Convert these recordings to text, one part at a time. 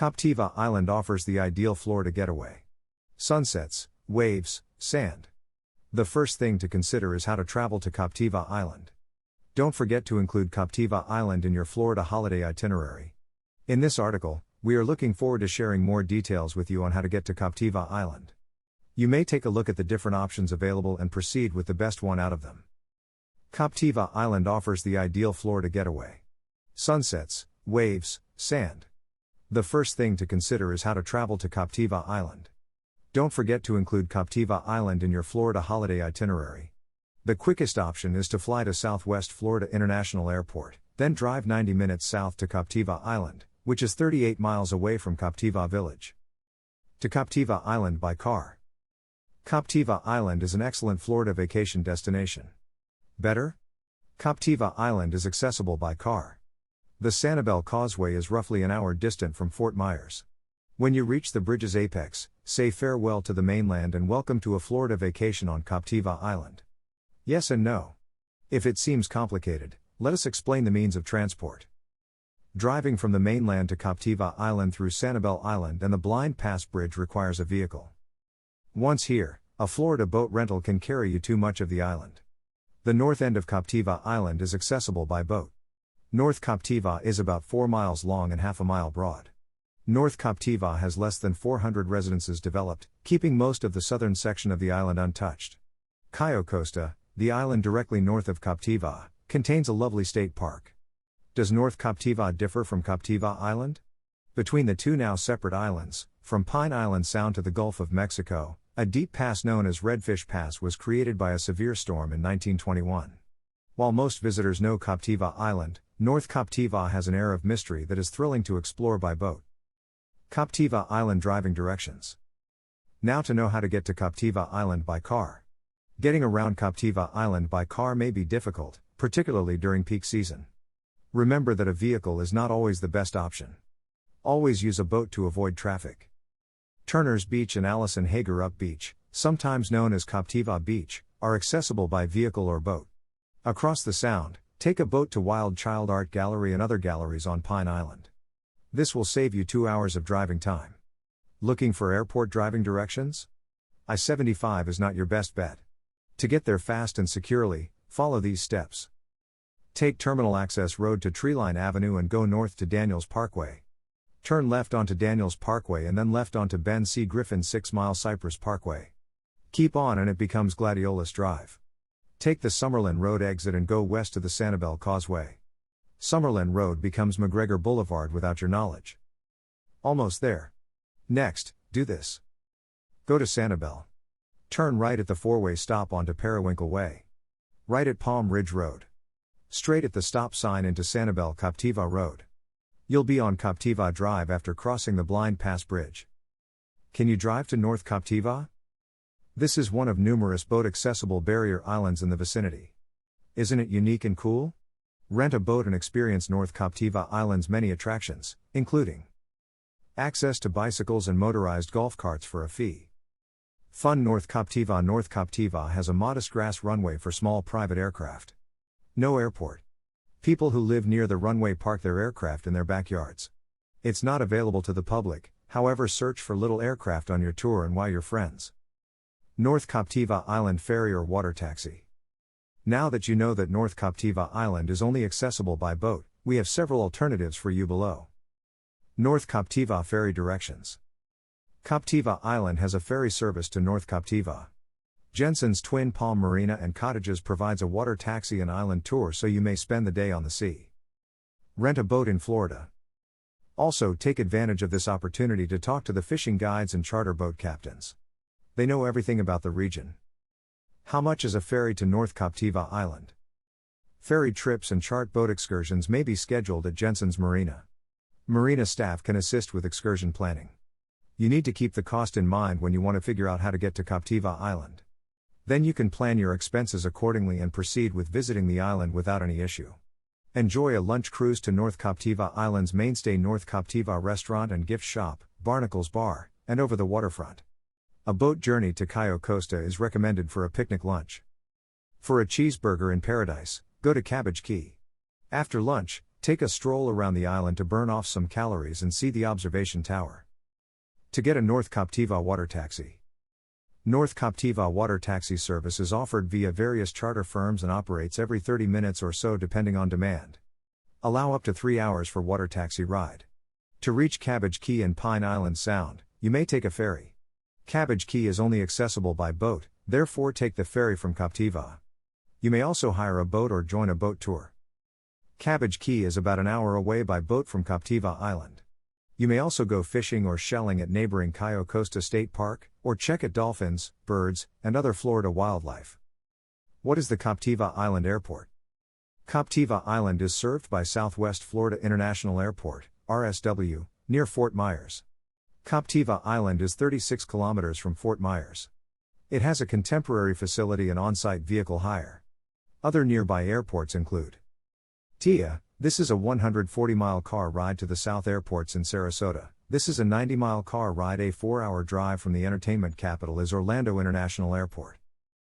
Captiva Island offers the ideal Florida getaway. Sunsets, waves, sand. The first thing to consider is how to travel to Captiva Island. Don't forget to include Captiva Island in your Florida holiday itinerary. In this article, we are looking forward to sharing more details with you on how to get to Captiva Island. You may take a look at the different options available and proceed with the best one out of them. Captiva Island offers the ideal Florida getaway. Sunsets, waves, sand. The first thing to consider is how to travel to Captiva Island. Don't forget to include Captiva Island in your Florida holiday itinerary. The quickest option is to fly to Southwest Florida International Airport, then drive 90 minutes south to Captiva Island, which is 38 miles away from Captiva Village. To Captiva Island by car. Captiva Island is an excellent Florida vacation destination. Better? Captiva Island is accessible by car. The Sanibel Causeway is roughly an hour distant from Fort Myers. When you reach the bridge's apex, say farewell to the mainland and welcome to a Florida vacation on Captiva Island. Yes and no. If it seems complicated, let us explain the means of transport. Driving from the mainland to Captiva Island through Sanibel Island and the Blind Pass Bridge requires a vehicle. Once here, a Florida boat rental can carry you to much of the island. The north end of Captiva Island is accessible by boat. North Captiva is about 4 miles long and half a mile broad. North Captiva has less than 400 residences developed, keeping most of the southern section of the island untouched. Cayo Costa, the island directly north of Captiva, contains a lovely state park. Does North Captiva differ from Captiva Island? Between the two now separate islands, from Pine Island Sound to the Gulf of Mexico, a deep pass known as Redfish Pass was created by a severe storm in 1921. While most visitors know Captiva Island, North Captiva has an air of mystery that is thrilling to explore by boat. Captiva Island driving directions. Now to know how to get to Captiva Island by car. Getting around Captiva Island by car may be difficult, particularly during peak season. Remember that a vehicle is not always the best option. Always use a boat to avoid traffic. Turner's Beach and Allison Hagerup Beach, sometimes known as Captiva Beach, are accessible by vehicle or boat. Across the Sound, take a boat to Wild Child Art Gallery and other galleries on Pine Island. This will save you 2 hours of driving time. Looking for airport driving directions? I-75 is not your best bet. To get there fast and securely, follow these steps. Take Terminal Access Road to Treeline Avenue and go north to Daniels Parkway. Turn left onto Daniels Parkway and then left onto Ben C. Griffin 6 Mile Cypress Parkway. Keep on and it becomes Gladiolus Drive. Take the Summerlin Road exit and go west to the Sanibel Causeway. Summerlin Road becomes McGregor Boulevard without your knowledge. Almost there. Next, do this. Go to Sanibel. Turn right at the four-way stop onto Periwinkle Way. Right at Palm Ridge Road. Straight at the stop sign into Sanibel Captiva Road. You'll be on Captiva Drive after crossing the Blind Pass Bridge. Can you drive to North Captiva? This is one of numerous boat-accessible barrier islands in the vicinity. Isn't it unique and cool? Rent a boat and experience North Captiva Island's many attractions, including access to bicycles and motorized golf carts for a fee. Fun North Captiva. North Captiva has a modest grass runway for small private aircraft. No airport. People who live near the runway park their aircraft in their backyards. It's not available to the public, however search for little aircraft on your tour and while you're friends. North Captiva Island ferry or water taxi. Now that you know that North Captiva Island is only accessible by boat, we have several alternatives for you below. North Captiva ferry directions. Captiva Island has a ferry service to North Captiva. Jensen's Twin Palm Marina and Cottages provides a water taxi and island tour so you may spend the day on the sea. Rent a boat in Florida. Also take advantage of this opportunity to talk to the fishing guides and charter boat captains. They know everything about the region. How much is a ferry to North Captiva Island? Ferry trips and chart boat excursions may be scheduled at Jensen's Marina. Marina staff can assist with excursion planning. You need to keep the cost in mind when you want to figure out how to get to Captiva Island. Then you can plan your expenses accordingly and proceed with visiting the island without any issue. Enjoy a lunch cruise to North Captiva Island's mainstay North Captiva Restaurant and Gift Shop, Barnacles Bar, and over the waterfront. A boat journey to Cayo Costa is recommended for a picnic lunch. For a cheeseburger in paradise, go to Cabbage Key. After lunch, Take a stroll around the island to burn off some calories and see the observation tower. To get a North Captiva water taxi. North Captiva water taxi service is offered via various charter firms and operates every 30 minutes or so depending on demand. Allow up to 3 hours for water taxi ride. To reach Cabbage Key and Pine Island Sound, you may take a ferry. Cabbage Key is only accessible by boat, therefore take the ferry from Captiva. You may also hire a boat or join a boat tour. Cabbage Key is about an hour away by boat from Captiva Island. You may also go fishing or shelling at neighboring Cayo Costa State Park, or check at dolphins, birds, and other Florida wildlife. What is the Captiva Island Airport? Captiva Island is served by Southwest Florida International Airport, RSW, near Fort Myers. Captiva Island is 36 kilometers from Fort Myers. It has a contemporary facility and on-site vehicle hire. Other nearby airports include TIA. This is a 140-mile car ride to the South Airports in Sarasota. This is a 90-mile car ride. A 4-hour drive from the entertainment capital is Orlando International Airport.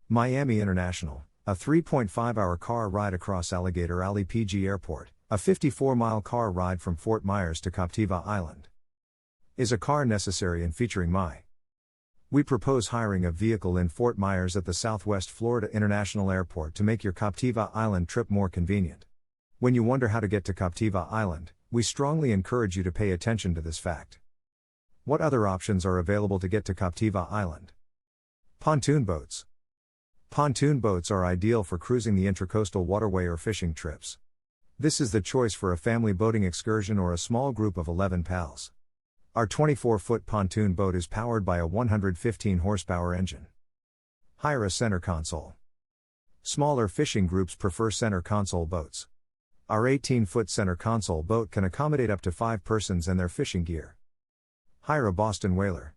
Miami International, a 3.5-hour car ride across Alligator Alley PG Airport, a 54-mile car ride from Fort Myers to Captiva Island. Is a car necessary and featuring my? We propose hiring a vehicle in Fort Myers at the Southwest Florida International Airport to make your Captiva Island trip more convenient. When you wonder how to get to Captiva Island, we strongly encourage you to pay attention to this fact. What other options are available to get to Captiva Island? Pontoon boats. Pontoon boats are ideal for cruising the intracoastal waterway or fishing trips. This is the choice for a family boating excursion or a small group of 11 pals. Our 24-foot pontoon boat is powered by a 115 horsepower engine. Hire a center console. Smaller fishing groups prefer center console boats. Our 18-foot center console boat can accommodate up to 5 persons and their fishing gear. Hire a Boston whaler.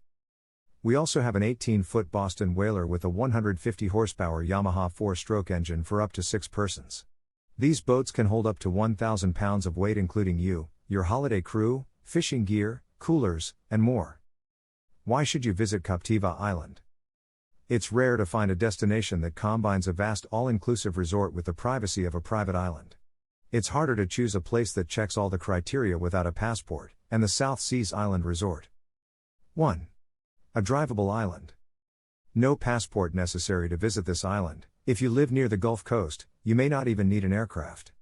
We also have an 18-foot Boston whaler with a 150 horsepower Yamaha 4-stroke engine for up to 6 persons. These boats can hold up to 1,000 pounds of weight including you, your holiday crew, fishing gear, coolers, and more. Why should you visit Captiva Island? It's rare to find a destination that combines a vast all-inclusive resort with the privacy of a private island. It's harder to choose a place that checks all the criteria without a passport, and the South Seas Island Resort. 1. A drivable island. No passport necessary to visit this island. If you live near the Gulf Coast, you may not even need an aircraft.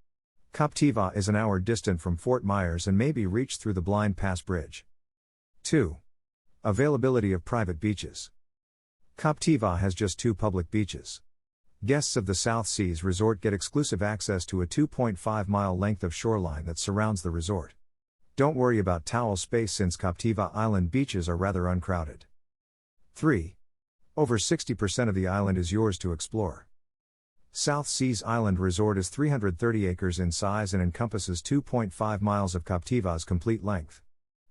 Captiva is an hour distant from Fort Myers and may be reached through the Blind Pass Bridge. 2. Availability of private beaches. Captiva has just 2 public beaches. Guests of the South Seas Resort get exclusive access to a 2.5-mile length of shoreline that surrounds the resort. Don't worry about towel space since Captiva Island beaches are rather uncrowded. 3. Over 60% of the island is yours to explore. South Seas Island Resort is 330 acres in size and encompasses 2.5 miles of Captiva's complete length.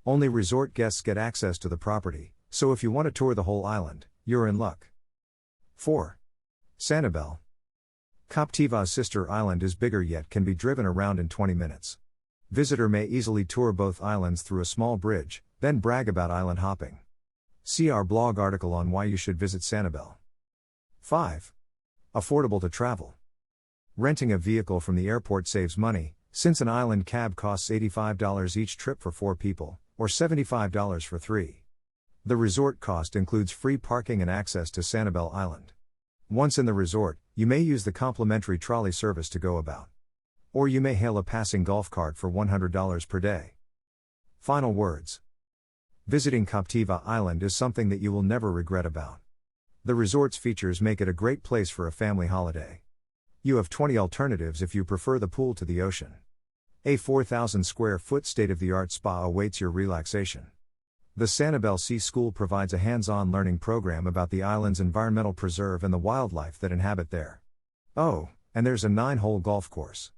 Only resort guests get access to the property, so if you want to tour the whole island, you're in luck. 4. Sanibel. Captiva's sister island is bigger yet can be driven around in 20 minutes. Visitor may easily tour both islands through a small bridge, then brag about island hopping. See our blog article on why you should visit Sanibel. 5. Affordable to travel. Renting a vehicle from the airport saves money, since an island cab costs $85 each trip for 4 people, or $75 for 3. The resort cost includes free parking and access to Sanibel Island. Once in the resort, you may use the complimentary trolley service to go about. Or you may hail a passing golf cart for $100 per day. Final words. Visiting Captiva Island is something that you will never regret about. The resort's features make it a great place for a family holiday. You have 20 alternatives if you prefer the pool to the ocean. A 4,000 square foot state-of-the-art spa awaits your relaxation. The Sanibel Sea School provides a hands-on learning program about the island's environmental preserve and the wildlife that inhabit there. Oh, and there's a 9-hole golf course.